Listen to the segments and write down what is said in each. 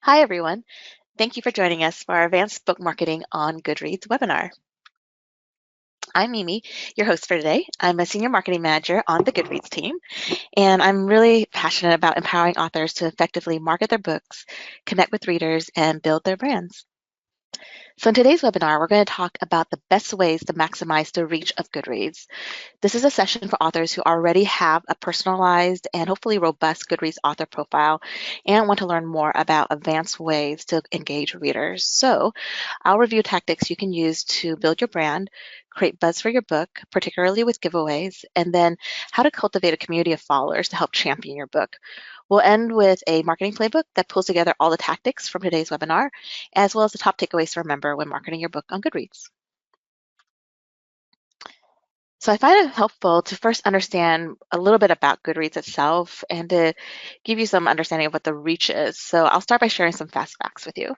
Hi, everyone. Thank you for joining us for our Advanced Book Marketing on Goodreads webinar. I'm Mimi, your host for today. I'm a senior marketing manager on the Goodreads team, and I'm really passionate about empowering authors to effectively market their books, connect with readers, and build their brands. So in today's webinar, we're going to talk about the best ways to maximize the reach of Goodreads. This is a session for authors who already have a personalized and hopefully robust Goodreads author profile and want to learn more about advanced ways to engage readers. So I'll review tactics you can use to build your brand, create buzz for your book, particularly with giveaways, and then how to cultivate a community of followers to help champion your book. We'll end with a marketing playbook that pulls together all the tactics from today's webinar, as well as the top takeaways to remember when marketing your book on Goodreads. So I find it helpful to first understand a little bit about Goodreads itself and to give you some understanding of what the reach is. So I'll start by sharing some fast facts with you.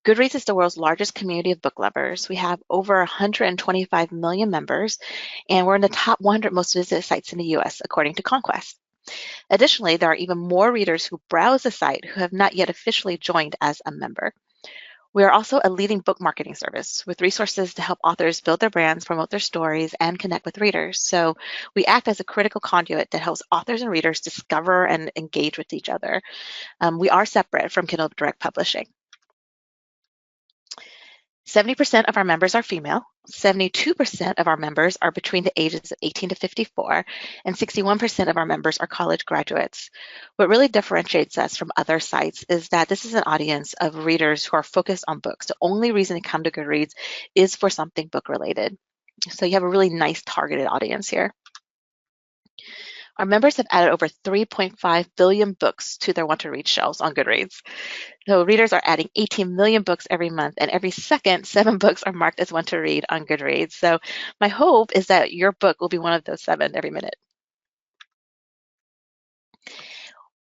Goodreads is the world's largest community of book lovers. We have over 125 million members, and we're in the top 100 most visited sites in the US, according to Conquest. Additionally, there are even more readers who browse the site who have not yet officially joined as a member. We are also a leading book marketing service with resources to help authors build their brands, promote their stories, and connect with readers. So we act as a critical conduit that helps authors and readers discover and engage with each other. We are separate from Kindle Direct Publishing. 70% of our members are female, 72% of our members are between the ages of 18 to 54, and 61% of our members are college graduates. What really differentiates us from other sites is that this is an audience of readers who are focused on books. The only reason to come to Goodreads is for something book related. So you have a really nice targeted audience here. Our members have added over 3.5 billion books to their want to read shelves on Goodreads. So readers are adding 18 million books every month, and every second, 7 books are marked as want to read on Goodreads. So my hope is that your book will be one of those 7 every minute.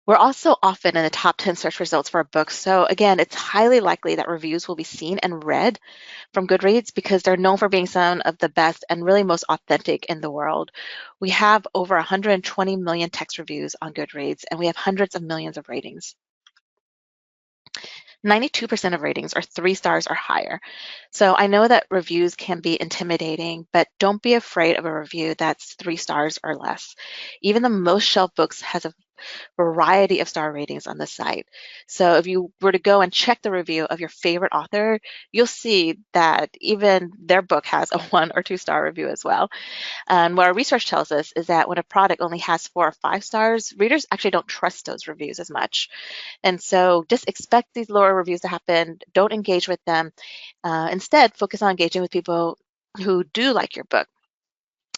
We're also often in the top 10 search results for a book. So again, it's highly likely that reviews will be seen and read from Goodreads because they're known for being some of the best and really most authentic in the world. We have over 120 million text reviews on Goodreads, and we have hundreds of millions of ratings. 92% of ratings are 3 stars or higher. So I know that reviews can be intimidating, but don't be afraid of a review that's 3 stars or less. Even the most shelf books has a variety of star ratings on the site. So if you were to go and check the review of your favorite author, you'll see that even their book has a 1 or 2 star review as well. And what our research tells us is that when a product only has 4 or 5 stars, readers actually don't trust those reviews as much. And so just expect these lower reviews to happen. Don't engage with them. Instead, focus on engaging with people who do like your book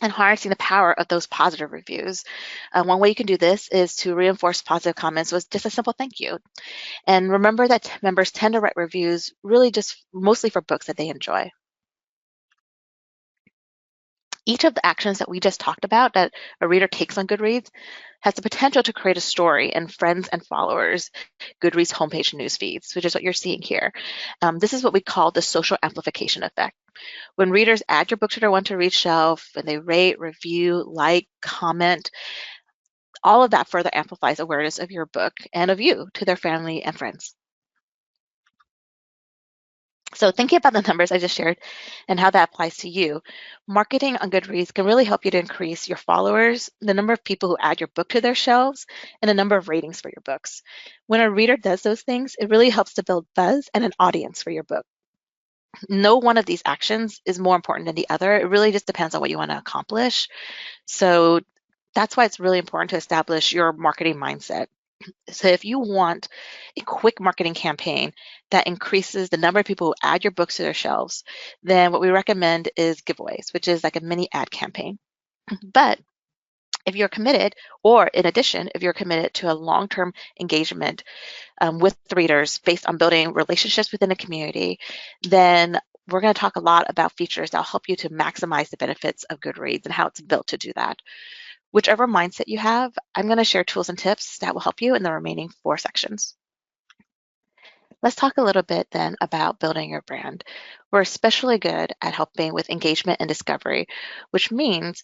and harnessing the power of those positive reviews. One way you can do this is to reinforce positive comments with just a simple thank you. And remember that members tend to write reviews really just mostly for books that they enjoy. Each of the actions that we just talked about that a reader takes on Goodreads has the potential to create a story in friends and followers Goodreads homepage news feeds, which is what you're seeing here. This is what we call the social amplification effect. When readers add your book to their want to read shelf and they rate, review, like, comment, all of that further amplifies awareness of your book and of you to their family and friends. So thinking about the numbers I just shared and how that applies to you, marketing on Goodreads can really help you to increase your followers, the number of people who add your book to their shelves, and the number of ratings for your books. When a reader does those things, it really helps to build buzz and an audience for your book. No one of these actions is more important than the other. It really just depends on what you want to accomplish. So that's why it's really important to establish your marketing mindset. So if you want a quick marketing campaign that increases the number of people who add your books to their shelves, then what we recommend is giveaways, which is like a mini ad campaign. But if you're committed, or in addition, if you're committed to a long-term engagement with readers based on building relationships within a community, then we're going to talk a lot about features that will help you to maximize the benefits of Goodreads and how it's built to do that. Whichever mindset you have, I'm going to share tools and tips that will help you in the remaining 4 sections. Let's talk a little bit then about building your brand. We're especially good at helping with engagement and discovery, which means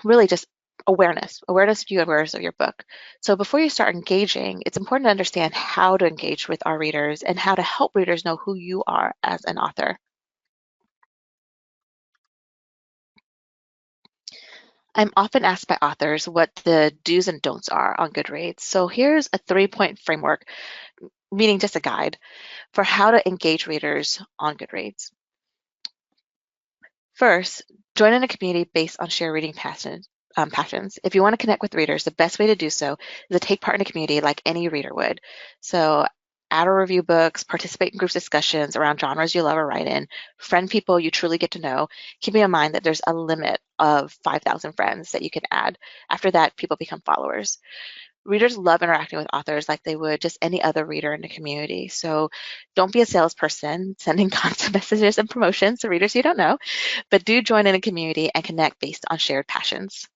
really just awareness viewers of your book. So before you start engaging, it's important to understand how to engage with our readers and how to help readers know who you are as an author. I'm often asked by authors what the do's and don'ts are on Goodreads. So here's a 3-point framework, meaning just a guide, for how to engage readers on Goodreads. First, join in a community based on shared reading passions. If you want to connect with readers, the best way to do so is to take part in a community like any reader would. So add or review books, participate in group discussions around genres you love or write in, friend people you truly get to know, keeping in mind that there's a limit of 5,000 friends that you can add. After that, people become followers. Readers love interacting with authors like they would just any other reader in the community. So don't be a salesperson sending constant messages and promotions to readers you don't know, but do join in a community and connect based on shared passions.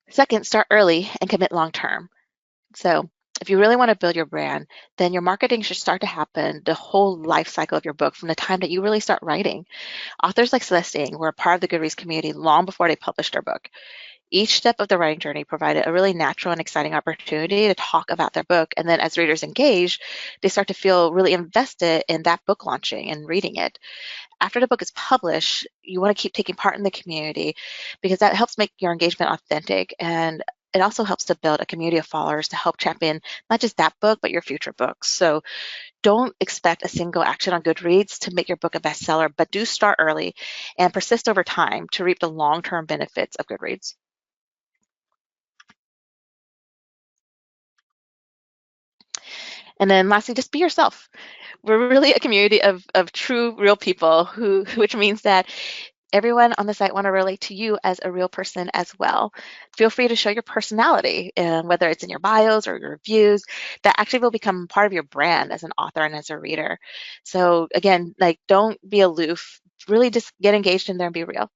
Second, start early and commit long term. So if you really want to build your brand, then your marketing should start to happen the whole life cycle of your book from the time that you really start writing. Authors like Celestine were a part of the Goodreads community long before they published their book. Each step of the writing journey provided a really natural and exciting opportunity to talk about their book. And then as readers engage, they start to feel really invested in that book launching and reading it. After the book is published, you want to keep taking part in the community because that helps make your engagement authentic, and it also helps to build a community of followers to help champion not just that book, but your future books. So don't expect a single action on Goodreads to make your book a bestseller, but do start early and persist over time to reap the long-term benefits of Goodreads. And then lastly, just be yourself. We're really a community of true, real people which means that everyone on the site want to relate to you as a real person as well. Feel free to show your personality, and whether it's in your bios or your reviews, that actually will become part of your brand as an author and as a reader. So again, like don't be aloof. Really just get engaged in there and be real.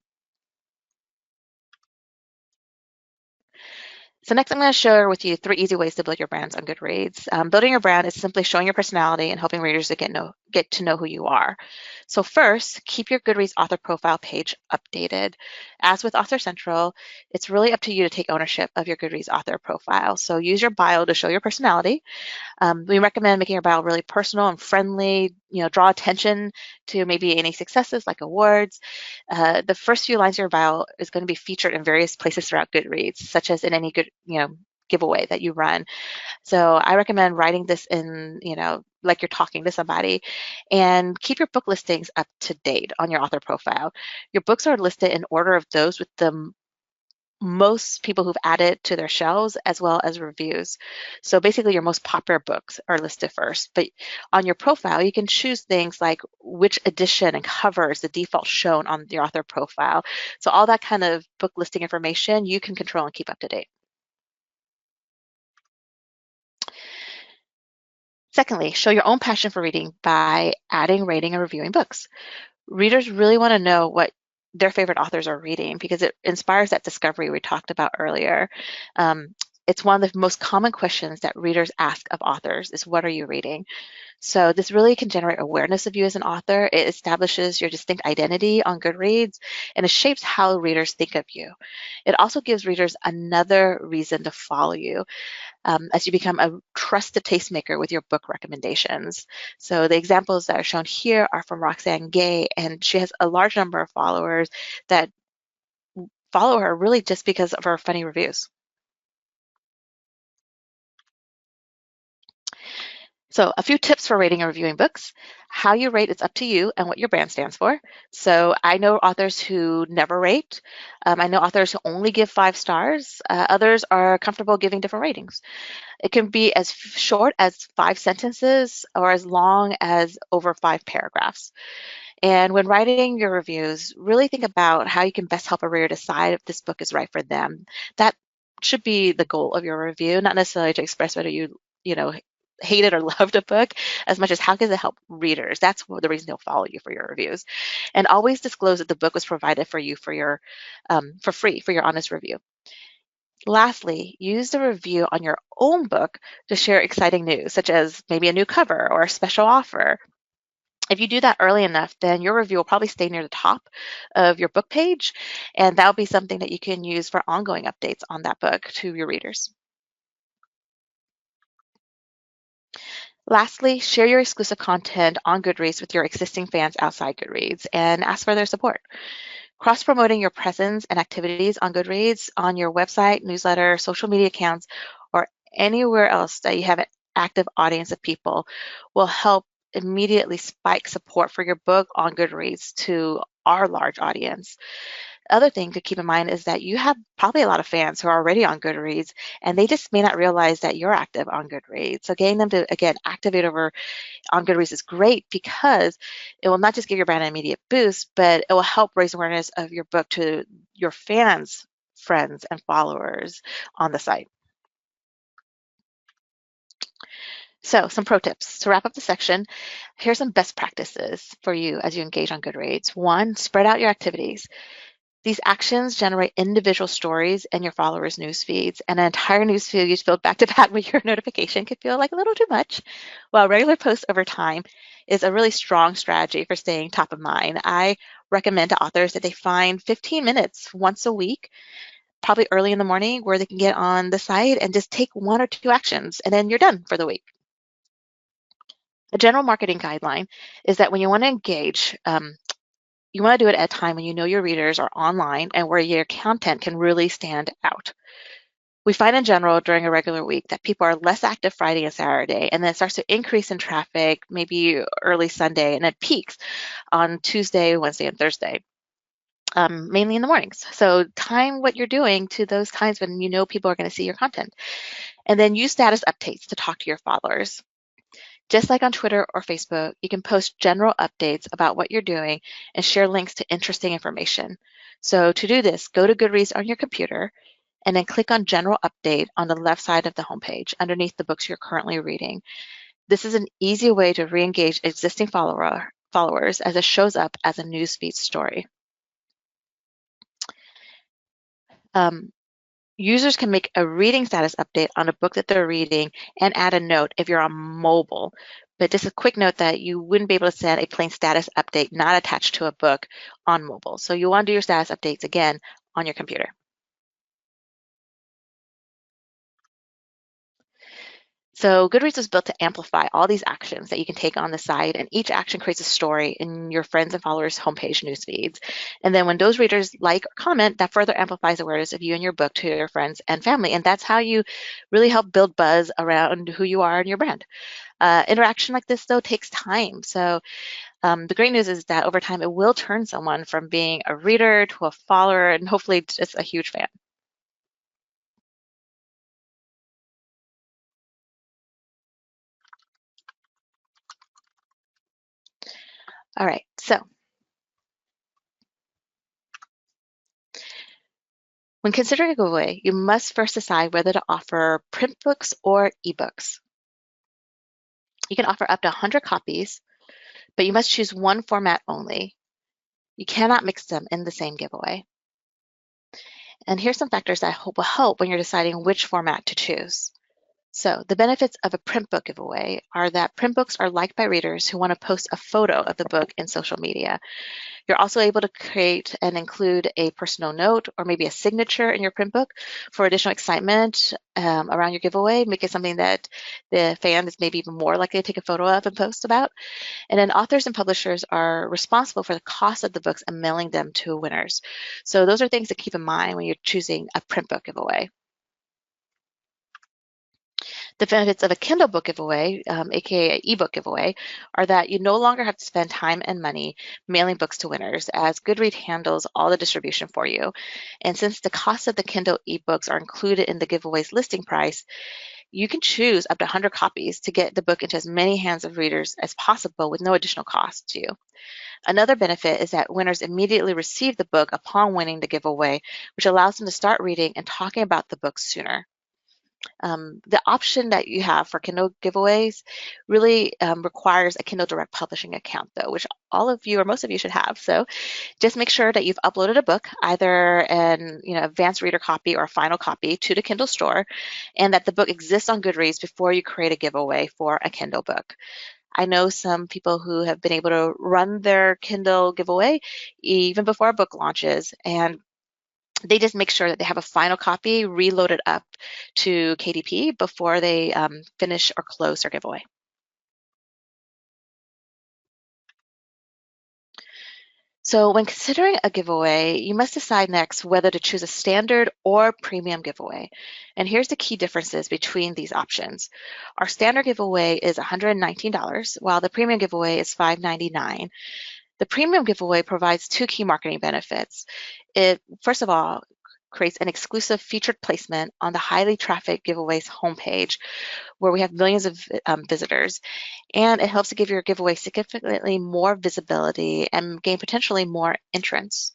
So next, I'm going to share with you 3 easy ways to build your brands on Goodreads. Building your brand is simply showing your personality and helping readers to get to know who you are. So first, keep your Goodreads author profile page updated. As with Author Central, it's really up to you to take ownership of your Goodreads author profile. So use your bio to show your personality. We recommend making your bio really personal and friendly, draw attention to maybe any successes like awards. The first few lines of your bio is going to be featured in various places throughout Goodreads, such as in any good, giveaway that you run. So I recommend writing this in, like you're talking to somebody, and keep your book listings up to date on your author profile. Your books are listed in order of those with the most people who've added to their shelves as well as reviews. So basically your most popular books are listed first, but on your profile, you can choose things like which edition and cover is the default shown on your author profile. So all that kind of book listing information you can control and keep up to date. Secondly, show your own passion for reading by adding, rating, and reviewing books. Readers really want to know what their favorite authors are reading because it inspires that discovery we talked about earlier. Um, it's one of the most common questions that readers ask of authors is, what are you reading? So this really can generate awareness of you as an author. It establishes your distinct identity on Goodreads, and it shapes how readers think of you. It also gives readers another reason to follow you as you become a trusted tastemaker with your book recommendations. So the examples that are shown here are from Roxane Gay, and she has a large number of followers that follow her really just because of her funny reviews. So a few tips for rating and reviewing books. How you rate is up to you and what your brand stands for. So I know authors who never rate. I know authors who only give 5 stars. Others are comfortable giving different ratings. It can be as short as 5 sentences or as long as over 5 paragraphs. And when writing your reviews, really think about how you can best help a reader decide if this book is right for them. That should be the goal of your review, not necessarily to express whether you know, hated or loved a book as much as how can it help readers. That's the reason they'll follow you for your reviews. And always disclose that the book was provided for you for free for your honest review. Lastly, use the review on your own book to share exciting news, such as maybe a new cover or a special offer. If you do that early enough, then your review will probably stay near the top of your book page, and that'll be something that you can use for ongoing updates on that book to your readers. Lastly, share your exclusive content on Goodreads with your existing fans outside Goodreads and ask for their support. Cross-promoting your presence and activities on Goodreads on your website, newsletter, social media accounts, or anywhere else that you have an active audience of people will help immediately spike support for your book on Goodreads to our large audience. Other thing to keep in mind is that you have probably a lot of fans who are already on Goodreads, and they just may not realize that you're active on Goodreads. So getting them to, again, activate over on Goodreads is great because it will not just give your brand an immediate boost, but it will help raise awareness of your book to your fans, friends, and followers on the site. So some pro tips. To wrap up the section, here's some best practices for you as you engage on Goodreads. One, spread out your activities. These actions generate individual stories in your followers' news feeds, and an entire news feed filled back to back with your notification could feel like a little too much. While regular posts over time is a really strong strategy for staying top of mind, I recommend to authors that they find 15 minutes once a week, probably early in the morning, where they can get on the site and just take one or two actions, and then you're done for the week. A general marketing guideline is that when you want to engage, you want to do it at a time when you know your readers are online and where your content can really stand out. We find in general during a regular week that people are less active Friday and Saturday, and then it starts to increase in traffic maybe early Sunday, and it peaks on Tuesday, Wednesday, and Thursday, mainly in the mornings. So time what you're doing to those times when you know people are going to see your content. And then use status updates to talk to your followers. Just like on Twitter or Facebook, you can post general updates about what you're doing and share links to interesting information. So to do this, go to Goodreads on your computer and then click on General Update on the left side of the homepage underneath the books you're currently reading. This is an easy way to re-engage existing followers as it shows up as a newsfeed story. Um, Users can make a reading status update on a book that they're reading and add a note if you're on mobile. But just a quick note that you wouldn't be able to send a plain status update not attached to a book on mobile. So you want to do your status updates again on your computer. So Goodreads was built to amplify all these actions that you can take on the site, and each action creates a story in your friends and followers' homepage news feeds. And then when those readers like or comment, that further amplifies awareness of you and your book to your friends and family. And that's how you really help build buzz around who you are and your brand. Interaction like this, though, takes time. So the great news is that over time, it will turn someone from being a reader to a follower and hopefully just a huge fan. All right, so when considering a giveaway, you must first decide whether to offer print books or ebooks. You can offer up to 100 copies, but you must choose one format only. You cannot mix them in the same giveaway. And here's some factors that I hope will help when you're deciding which format to choose. So the benefits of a print book giveaway are that print books are liked by readers who want to post a photo of the book in social media. You're also able to create and include a personal note or maybe a signature in your print book for additional excitement around your giveaway, make it something that the fan is maybe even more likely to take a photo of and post about. And then authors and publishers are responsible for the cost of the books and mailing them to winners. So those are things to keep in mind when you're choosing a print book giveaway. The benefits of a Kindle book giveaway, aka ebook giveaway, are that you no longer have to spend time and money mailing books to winners, as Goodreads handles all the distribution for you. And since the cost of the Kindle ebooks are included in the giveaway's listing price, you can choose up to 100 copies to get the book into as many hands of readers as possible with no additional cost to you. Another benefit is that winners immediately receive the book upon winning the giveaway, which allows them to start reading and talking about the book sooner. The option that you have for Kindle giveaways really requires a Kindle Direct Publishing account, though, which all of you or most of you should have. So just make sure that you've uploaded a book, either an advanced reader copy or a final copy, to the Kindle store, and that the book exists on Goodreads before you create a giveaway for a Kindle book. I know some people who have been able to run their Kindle giveaway even before a book launches, and they just make sure that they have a final copy reloaded up to KDP before they finish or close their giveaway. So when considering a giveaway, you must decide next whether to choose a standard or premium giveaway. And here's the key differences between these options. Our standard giveaway is $119, while the premium giveaway is $599. The premium giveaway provides two key marketing benefits. It, first of all, creates an exclusive featured placement on the highly trafficked giveaways homepage where we have millions of visitors, and it helps to give your giveaway significantly more visibility and gain potentially more entrants.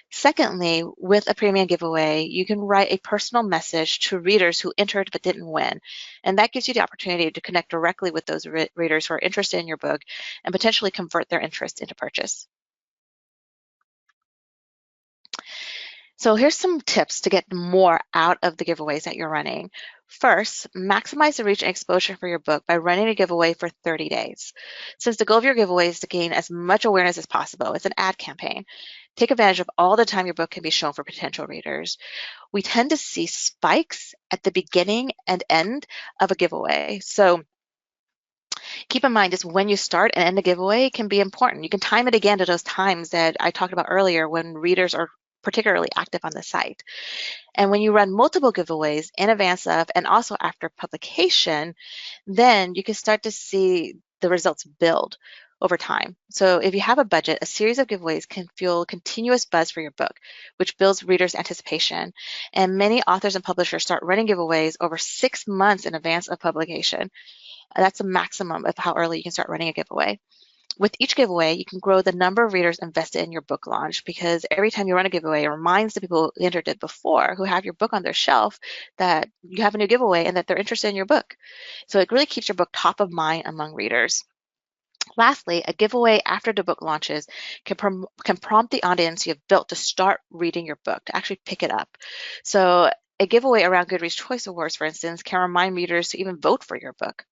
Secondly, with a premium giveaway, you can write a personal message to readers who entered but didn't win. And that gives you the opportunity to connect directly with those readers who are interested in your book and potentially convert their interest into purchase. So here's some tips to get more out of the giveaways that you're running. First, maximize the reach and exposure for your book by running a giveaway for 30 days. Since the goal of your giveaway is to gain as much awareness as possible, it's an ad campaign. Take advantage of all the time your book can be shown for potential readers. We tend to see spikes at the beginning and end of a giveaway. So keep in mind just when you start and end a giveaway can be important. You can time it again to those times that I talked about earlier when readers are particularly active on the site. And when you run multiple giveaways in advance of and also after publication, then you can start to see the results build over time. So if you have a budget, a series of giveaways can fuel continuous buzz for your book, which builds readers' anticipation. And many authors and publishers start running giveaways over 6 months in advance of publication. That's a maximum of how early you can start running a giveaway. With each giveaway, you can grow the number of readers invested in your book launch because every time you run a giveaway, it reminds the people who entered it before, who have your book on their shelf, that you have a new giveaway and that they're interested in your book. So it really keeps your book top of mind among readers. Lastly, a giveaway after the book launches can prompt the audience you have built to start reading your book, to actually pick it up. So a giveaway around Goodreads Choice Awards, for instance, can remind readers to even vote for your book.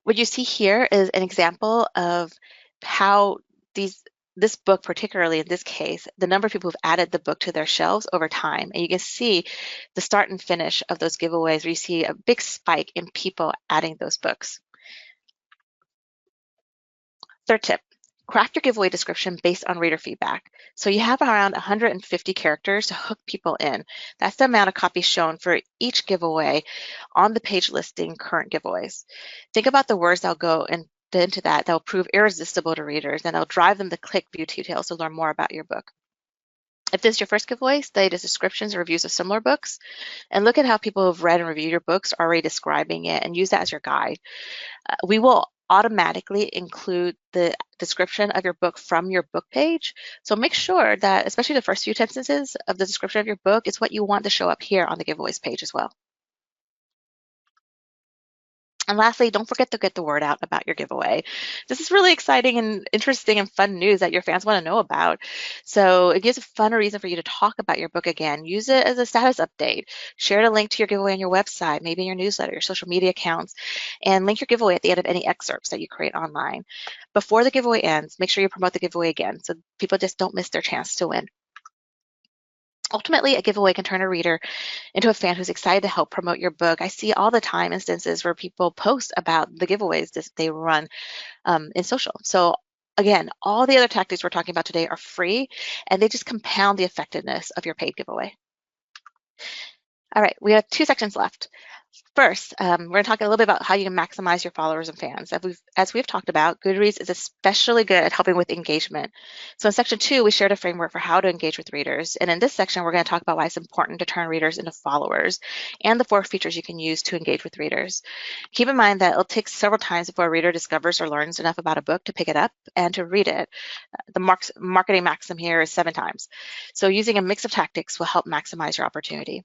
What you see here is an example of how this book, particularly in this case, the number of people who've added the book to their shelves over time. And you can see the start and finish of those giveaways where you see a big spike in people adding those books. Third tip, craft your giveaway description based on reader feedback. So you have around 150 characters to hook people in. That's the amount of copies shown for each giveaway on the page listing current giveaways. Think about the words that'll go into that will prove irresistible to readers and that'll drive them to click view details to learn more about your book. If this is your first giveaway, study the descriptions and reviews of similar books and look at how people who've read and reviewed your books are already describing it and use that as your guide. We will automatically include the description of your book from your book page. So make sure that, especially the first few sentences of the description of your book, is what you want to show up here on the giveaways page as well. And lastly, don't forget to get the word out about your giveaway. This is really exciting and interesting and fun news that your fans want to know about. So it gives a fun reason for you to talk about your book again. Use it as a status update. Share a link to your giveaway on your website, maybe in your newsletter, your social media accounts, and link your giveaway at the end of any excerpts that you create online. Before the giveaway ends, make sure you promote the giveaway again so people just don't miss their chance to win. Ultimately, a giveaway can turn a reader into a fan who's excited to help promote your book. I see all the time instances where people post about the giveaways that they run in social. So again, all the other tactics we're talking about today are free and they just compound the effectiveness of your paid giveaway. All right, we have 2 sections left. First, we're going to talk a little bit about how you can maximize your followers and fans. As we've talked about, Goodreads is especially good at helping with engagement. So in section 2, we shared a framework for how to engage with readers. And in this section, we're going to talk about why it's important to turn readers into followers and the 4 features you can use to engage with readers. Keep in mind that it'll take several times before a reader discovers or learns enough about a book to pick it up and to read it. The marketing maxim here is 7 times. So using a mix of tactics will help maximize your opportunity.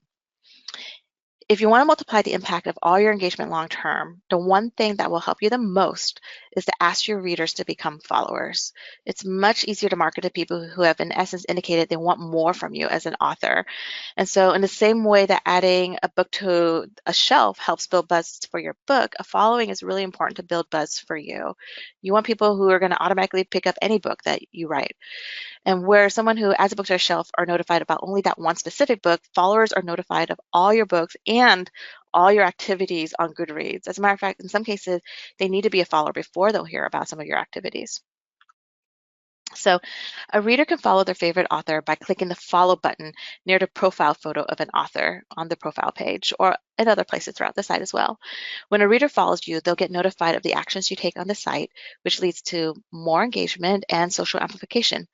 If you want to multiply the impact of all your engagement long term, the one thing that will help you the most is to ask your readers to become followers. It's much easier to market to people who have, in essence, indicated they want more from you as an author. And so, in the same way that adding a book to a shelf helps build buzz for your book, a following is really important to build buzz for you. You want people who are going to automatically pick up any book that you write. And where someone who adds a book to their shelf are notified about only that one specific book, followers are notified of all your books and all your activities on Goodreads. As a matter of fact, in some cases, they need to be a follower before they'll hear about some of your activities. So a reader can follow their favorite author by clicking the follow button near the profile photo of an author on the profile page or in other places throughout the site as well. When a reader follows you, they'll get notified of the actions you take on the site, which leads to more engagement and social amplification.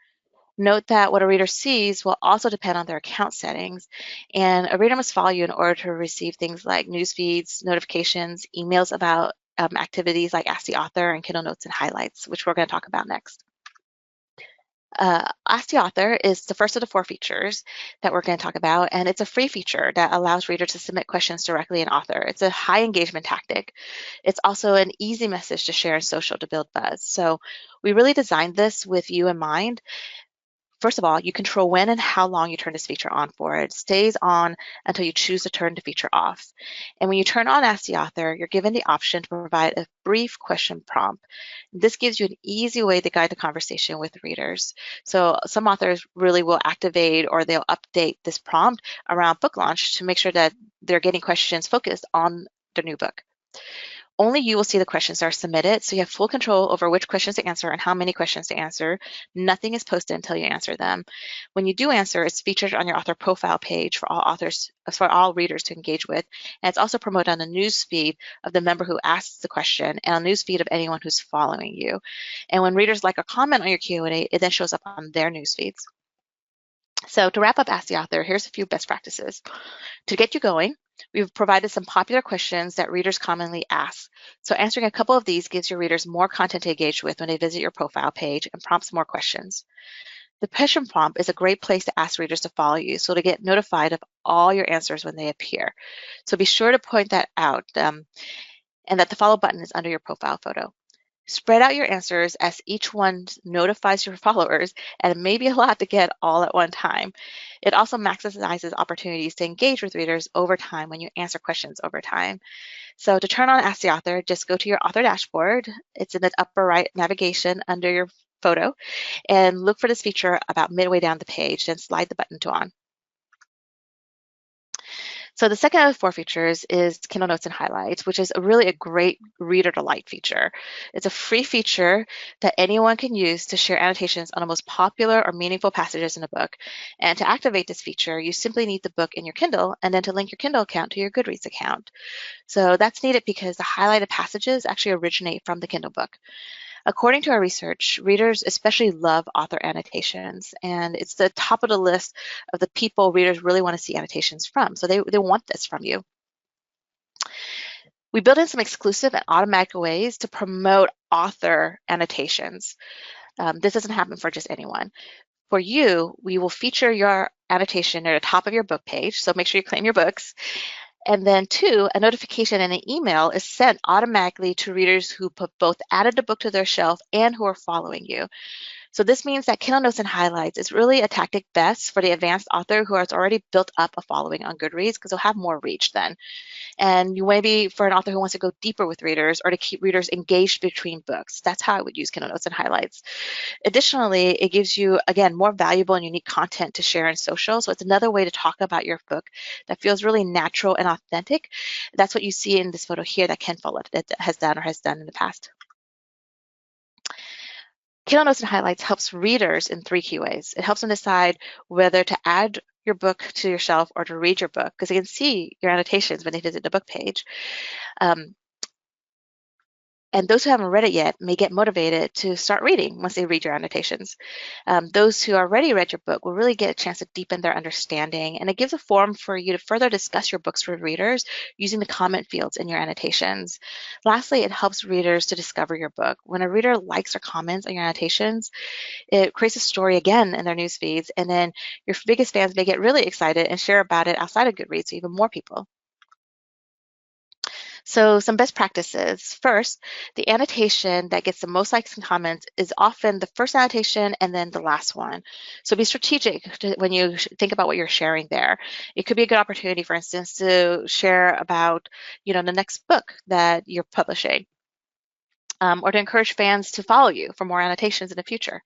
Note that what a reader sees will also depend on their account settings, and a reader must follow you in order to receive things like news feeds, notifications, emails about activities like Ask the Author and Kindle Notes and Highlights, which we're going to talk about next. Ask the Author is the first of the 4 features that we're going to talk about, and it's a free feature that allows readers to submit questions directly in Author. It's a high engagement tactic. It's also an easy message to share in social to build buzz. So we really designed this with you in mind. First of all, you control when and how long you turn this feature on for. It stays on until you choose to turn the feature off. And when you turn on Ask the Author, you're given the option to provide a brief question prompt. This gives you an easy way to guide the conversation with readers. So some authors really will activate or they'll update this prompt around book launch to make sure that they're getting questions focused on their new book. Only you will see the questions that are submitted, so you have full control over which questions to answer and how many questions to answer. Nothing is posted until you answer them. When you do answer, it's featured on your author profile page for all authors, for all readers to engage with, and it's also promoted on the news feed of the member who asks the question and on the news feed of anyone who's following you. And when readers like or comment on your Q&A, it then shows up on their news feeds. So to wrap up Ask the Author, here's a few best practices. To get you going, we've provided some popular questions that readers commonly ask. So answering a couple of these gives your readers more content to engage with when they visit your profile page and prompts more questions. The question prompt is a great place to ask readers to follow you, so to get notified of all your answers when they appear. So be sure to point that out and that the follow button is under your profile photo. Spread out your answers as each one notifies your followers, and it may be a lot to get all at one time. It also maximizes opportunities to engage with readers over time when you answer questions over time. So to turn on Ask the Author, just go to your author dashboard. It's in the upper right navigation under your photo, and look for this feature about midway down the page, then slide the button to on. So the second of the 4 features is Kindle Notes and Highlights, which is really a great reader delight feature. It's a free feature that anyone can use to share annotations on the most popular or meaningful passages in a book. And to activate this feature, you simply need the book in your Kindle and then to link your Kindle account to your Goodreads account. So that's needed because the highlighted passages actually originate from the Kindle book. According to our research, readers especially love author annotations, and it's the top of the list of the people readers really want to see annotations from. So they want this from you. We built in some exclusive and automatic ways to promote author annotations. This doesn't happen for just anyone. For you, we will feature your annotation at the top of your book page, so make sure you claim your books. And then 2, a notification and an email is sent automatically to readers who both added the book to their shelf and who are following you. So this means that Kindle Notes and Highlights is really a tactic best for the advanced author who has already built up a following on Goodreads because they'll have more reach then. And you may be for an author who wants to go deeper with readers or to keep readers engaged between books. That's how I would use Kindle Notes and Highlights. Additionally, it gives you, again, more valuable and unique content to share in social. So it's another way to talk about your book that feels really natural and authentic. That's what you see in this photo here that Ken Follett has done in the past. Kindle Notes and Highlights helps readers in 3 key ways. It helps them decide whether to add your book to your shelf or to read your book because they can see your annotations when they visit the book page. And those who haven't read it yet may get motivated to start reading once they read your annotations. Those who already read your book will really get a chance to deepen their understanding, and it gives a forum for you to further discuss your books with readers using the comment fields in your annotations. Lastly, it helps readers to discover your book. When a reader likes or comments on your annotations, it creates a story again in their news feeds, and then your biggest fans may get really excited and share about it outside of Goodreads to even more people. So some best practices. First, the annotation that gets the most likes and comments is often the first annotation and then the last one. So be strategic when you think about what you're sharing there. It could be a good opportunity, for instance, to share about, the next book that you're publishing. Or to encourage fans to follow you for more annotations in the future.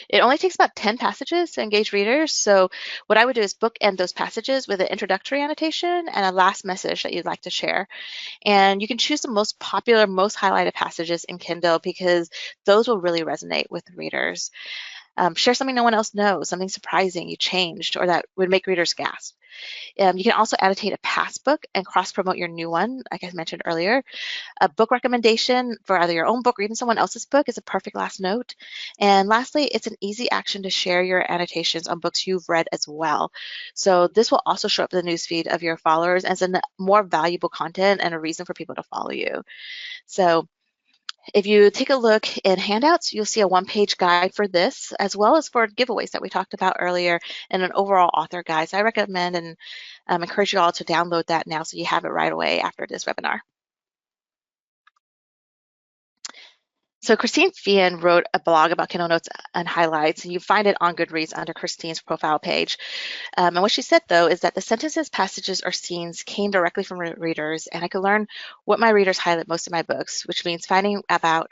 It only takes about 10 passages to engage readers. So what I would do is bookend those passages with an introductory annotation and a last message that you'd like to share. And you can choose the most popular, most highlighted passages in Kindle because those will really resonate with readers. Share something no one else knows, something surprising you changed or that would make readers gasp. You can also annotate a past book and cross-promote your new one, like I mentioned earlier. A book recommendation for either your own book or even someone else's book is a perfect last note. And lastly, it's an easy action to share your annotations on books you've read as well. So this will also show up in the newsfeed of your followers as a more valuable content and a reason for people to follow you. So if you take a look in handouts, you'll see a one-page guide for this, as well as for giveaways that we talked about earlier, and an overall author guide. So I recommend and encourage you all to download that now so you have it right away after this webinar. So Christine Fian wrote a blog about Kindle Notes and highlights, and you find it on Goodreads under Christine's profile page. And what she said, though, is that the sentences, passages, or scenes came directly from readers, and I could learn what my readers highlight most in my books, which means finding about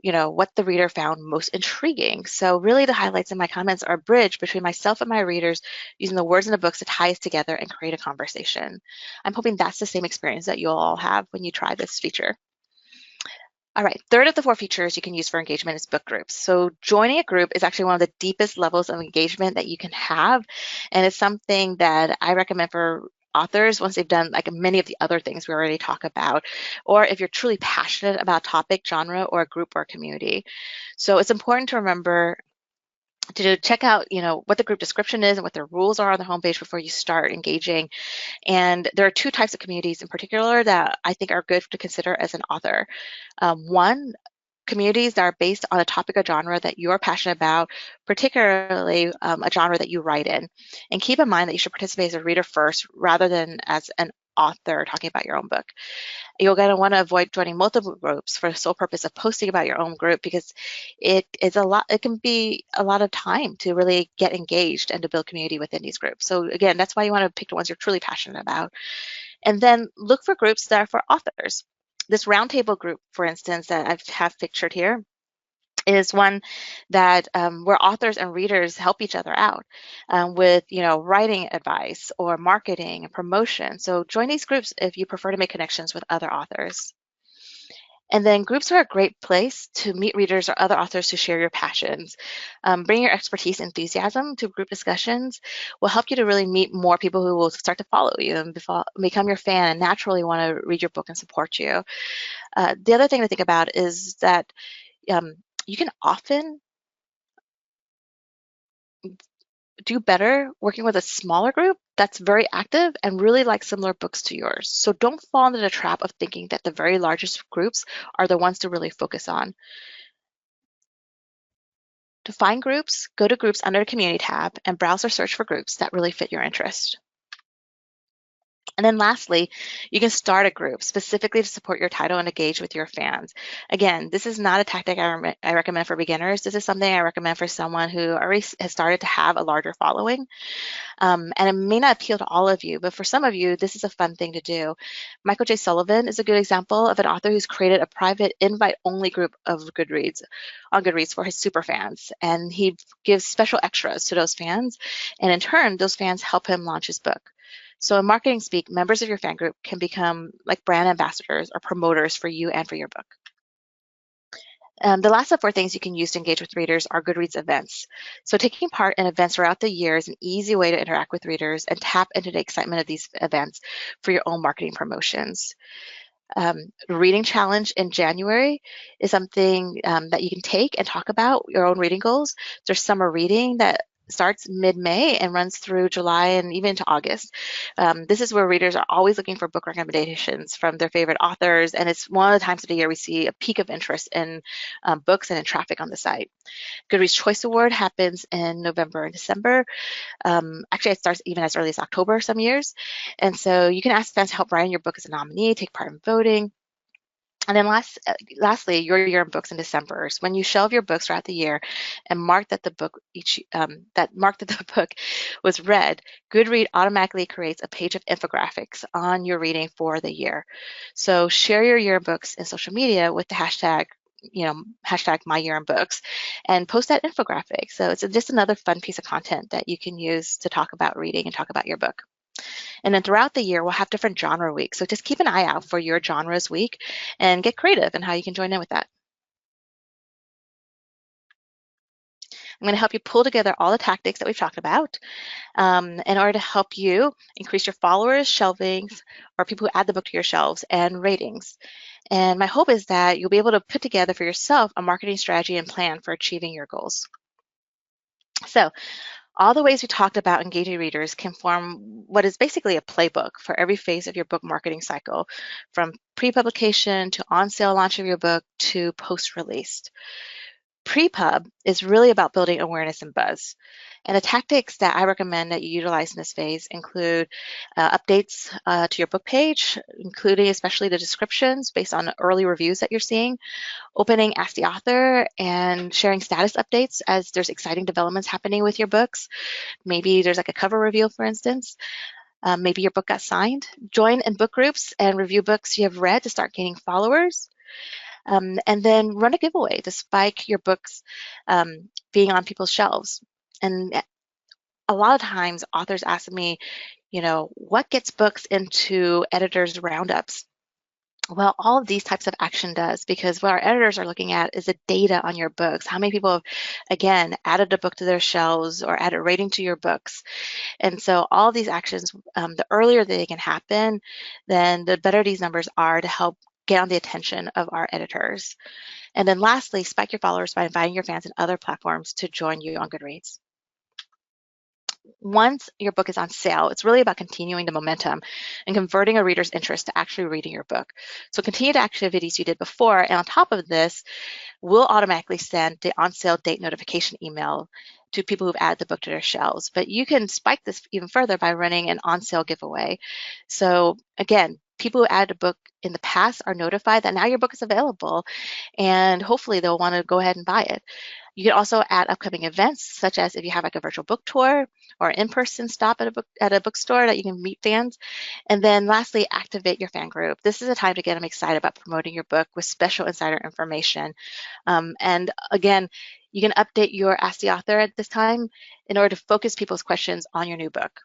what the reader found most intriguing. So really the highlights in my comments are a bridge between myself and my readers using the words in the books to tie us together and create a conversation. I'm hoping that's the same experience that you'll all have when you try this feature. All right, third of the 4 features you can use for engagement is book groups. So joining a group is actually one of the deepest levels of engagement that you can have. And it's something that I recommend for authors once they've done like many of the other things we already talk about, or if you're truly passionate about a topic, genre, or a group or a community. So it's important to remember to check out, what the group description is and what their rules are on the homepage before you start engaging. And there are 2 types of communities in particular that I think are good to consider as an author. One, communities that are based on a topic or genre that you're passionate about, particularly a genre that you write in. And keep in mind that you should participate as a reader first rather than as an author talking about your own book. You're going to want to avoid joining multiple groups for the sole purpose of posting about your own group because it can be a lot of time to really get engaged and to build community within these groups. So again, that's why you want to pick the ones you're truly passionate about. And then look for groups that are for authors. This roundtable group, for instance, that I have pictured here, is one that where authors and readers help each other out with writing advice or marketing and promotion. So join these groups if you prefer to make connections with other authors. And then groups are a great place to meet readers or other authors who share your passions. Bring your expertise and enthusiasm to group discussions will help you to really meet more people who will start to follow you and become your fan and naturally want to read your book and support you. The other thing to think about is that you can often do better working with a smaller group that's very active and really likes similar books to yours. So don't fall into the trap of thinking that the very largest groups are the ones to really focus on. To find groups, go to Groups under the Community tab and browse or search for groups that really fit your interest. And then lastly, you can start a group specifically to support your title and engage with your fans. Again, this is not a tactic I recommend for beginners. This is something I recommend for someone who already has started to have a larger following. And it may not appeal to all of you, but for some of you, this is a fun thing to do. Michael J. Sullivan is a good example of an author who's created a private invite-only group of Goodreads on Goodreads for his super fans. And he gives special extras to those fans. And in turn, those fans help him launch his book. So in marketing speak, members of your fan group can become like brand ambassadors or promoters for you and for your book. The last of 4 things you can use to engage with readers are Goodreads Events. So taking part in events throughout the year is an easy way to interact with readers and tap into the excitement of these events for your own marketing promotions. Reading challenge in January is something that you can take and talk about your own reading goals. There's summer reading that starts mid-May and runs through July and even into August. This is where readers are always looking for book recommendations from their favorite authors, and it's one of the times of the year we see a peak of interest in books and in traffic on the site. Goodreads Choice Award happens in November and December. Actually, it starts even as early as October some years. And so you can ask fans to help write in your book as a nominee, take part in voting. And then lastly, your year in books in December is when you shelve your books throughout the year and mark that the book that the book was read. Goodreads automatically creates a page of infographics on your reading for the year. So share your year in books in social media with the hashtag, hashtag my year in books, and post that infographic. So it's just another fun piece of content that you can use to talk about reading and talk about your book. And then throughout the year, we'll have different genre weeks. So just keep an eye out for your genres week and get creative in how you can join in with that. I'm going to help you pull together all the tactics that we've talked about in order to help you increase your followers, shelvings, or people who add the book to your shelves, and ratings. And my hope is that you'll be able to put together for yourself a marketing strategy and plan for achieving your goals. So all the ways we talked about engaging readers can form what is basically a playbook for every phase of your book marketing cycle, from pre-publication to on-sale launch of your book to post-release. Pre-pub is really about building awareness and buzz. And the tactics that I recommend that you utilize in this phase include updates to your book page, including especially the descriptions based on early reviews that you're seeing, opening Ask the Author and sharing status updates as there's exciting developments happening with your books. Maybe there's like a cover reveal, for instance. Maybe your book got signed. Join in book groups and review books you have read to start gaining followers. And then run a giveaway to spike your books being on people's shelves. And a lot of times authors ask me, what gets books into editors' roundups? Well, all of these types of action does, because what our editors are looking at is the data on your books. How many people have, again, added a book to their shelves or added a rating to your books? And so all of these actions, the earlier they can happen, then the better these numbers are to help get on the attention of our editors. And then lastly, spike your followers by inviting your fans and other platforms to join you on Goodreads. Once your book is on sale, it's really about continuing the momentum and converting a reader's interest to actually reading your book. So continue the activities you did before, and on top of this, we'll automatically send the on-sale date notification email to people who've added the book to their shelves. But you can spike this even further by running an on-sale giveaway. So again, people who added a book in the past are notified that now your book is available, and hopefully they'll want to go ahead and buy it. You can also add upcoming events, such as if you have like a virtual book tour or in-person stop at a bookstore that you can meet fans. And then lastly, activate your fan group. This is a time to get them excited about promoting your book with special insider information. And again, you can update your Ask the Author at this time in order to focus people's questions on your new book.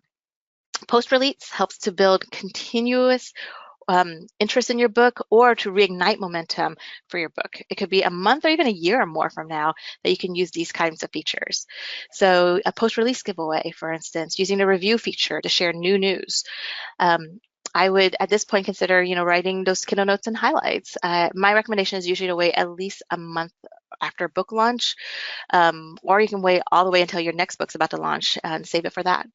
Post-release helps to build continuous interest in your book or to reignite momentum for your book. It could be a month or even a year or more from now that you can use these kinds of features. So a post-release giveaway, for instance, using the review feature to share new news. I would, at this point, consider, writing those Kindle notes and highlights. My recommendation is usually to wait at least a month after book launch, or you can wait all the way until your next book's about to launch and save it for that.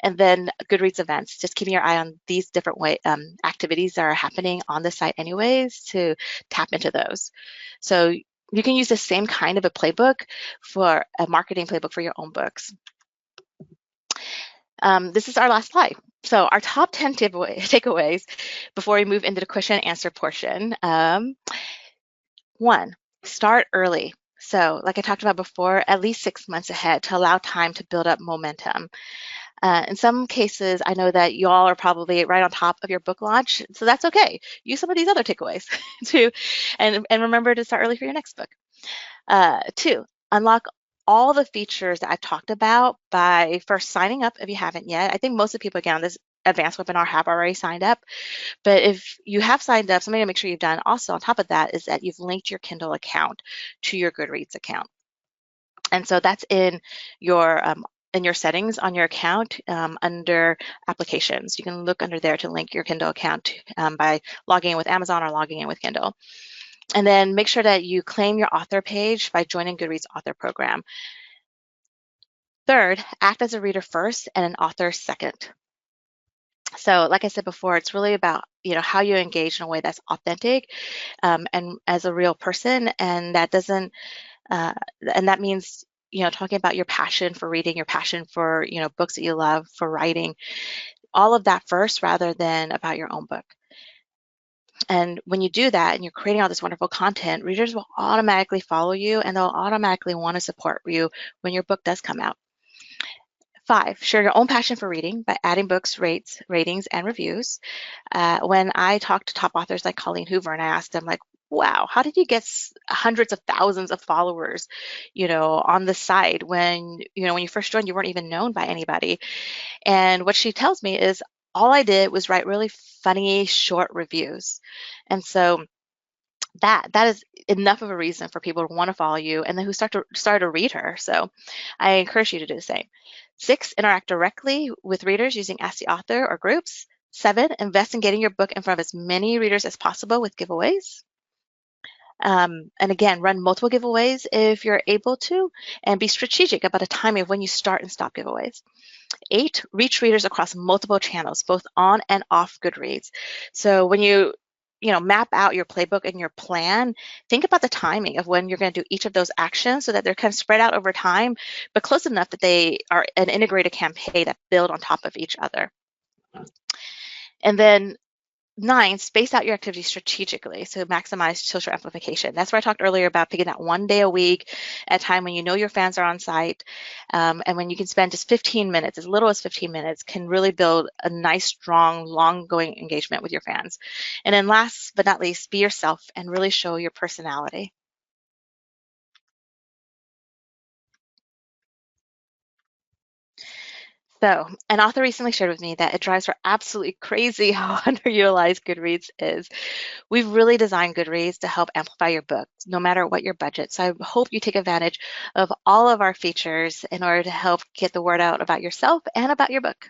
And then Goodreads Events, just keeping your eye on these different activities that are happening on the site anyways to tap into those. So you can use the same kind of a playbook for a marketing playbook for your own books. This is our last slide. So our top 10 takeaways before we move into the question and answer portion. 1, start early. So like I talked about before, at least 6 months ahead to allow time to build up momentum. In some cases, I know that y'all are probably right on top of your book launch, so that's okay. Use some of these other takeaways too, and remember to start early for your next book. 2, unlock all the features that I've talked about by first signing up if you haven't yet. I think most of the people, again, on this advanced webinar have already signed up, but if you have signed up, something to make sure you've done also on top of that is that you've linked your Kindle account to your Goodreads account. And so that's in your settings on your account under applications. You can look under there to link your Kindle account by logging in with Amazon or logging in with Kindle. And then make sure that you claim your author page by joining Goodreads Author Program. Third, act as a reader first and an author second. So, like I said before, it's really about how you engage in a way that's authentic, and as a real person, and that doesn't, uh, and that means talking about your passion for reading, your passion for books that you love, for writing, all of that first, rather than about your own book. And when you do that, and you're creating all this wonderful content, readers will automatically follow you, and they'll automatically want to support you when your book does come out. 5, share your own passion for reading by adding books, ratings, and reviews. When I talk to top authors like Colleen Hoover, and I ask them, like, wow, how did you get hundreds of thousands of followers, on the site when, when you first joined, you weren't even known by anybody? And what she tells me is, all I did was write really funny, short reviews. And so that is enough of a reason for people to want to follow you, and then who start to read her. So I encourage you to do the same. 6, interact directly with readers using Ask the Author or groups. 7, invest in getting your book in front of as many readers as possible with giveaways. And again, run multiple giveaways if you're able to, and be strategic about the timing of when you start and stop giveaways. 8, reach readers across multiple channels, both on and off Goodreads. So when you map out your playbook and your plan, think about the timing of when you're going to do each of those actions so that they're kind of spread out over time, but close enough that they are an integrated campaign that build on top of each other. And then 9, space out your activities strategically so maximize social amplification. That's where I talked earlier about picking that one day a week at a time when you know your fans are on site, and when you can spend just 15 minutes, as little as 15 minutes, can really build a nice, strong, long-going engagement with your fans. And then last but not least, be yourself and really show your personality. So, an author recently shared with me that it drives her absolutely crazy how underutilized Goodreads is. We've really designed Goodreads to help amplify your book, no matter what your budget. So I hope you take advantage of all of our features in order to help get the word out about yourself and about your book.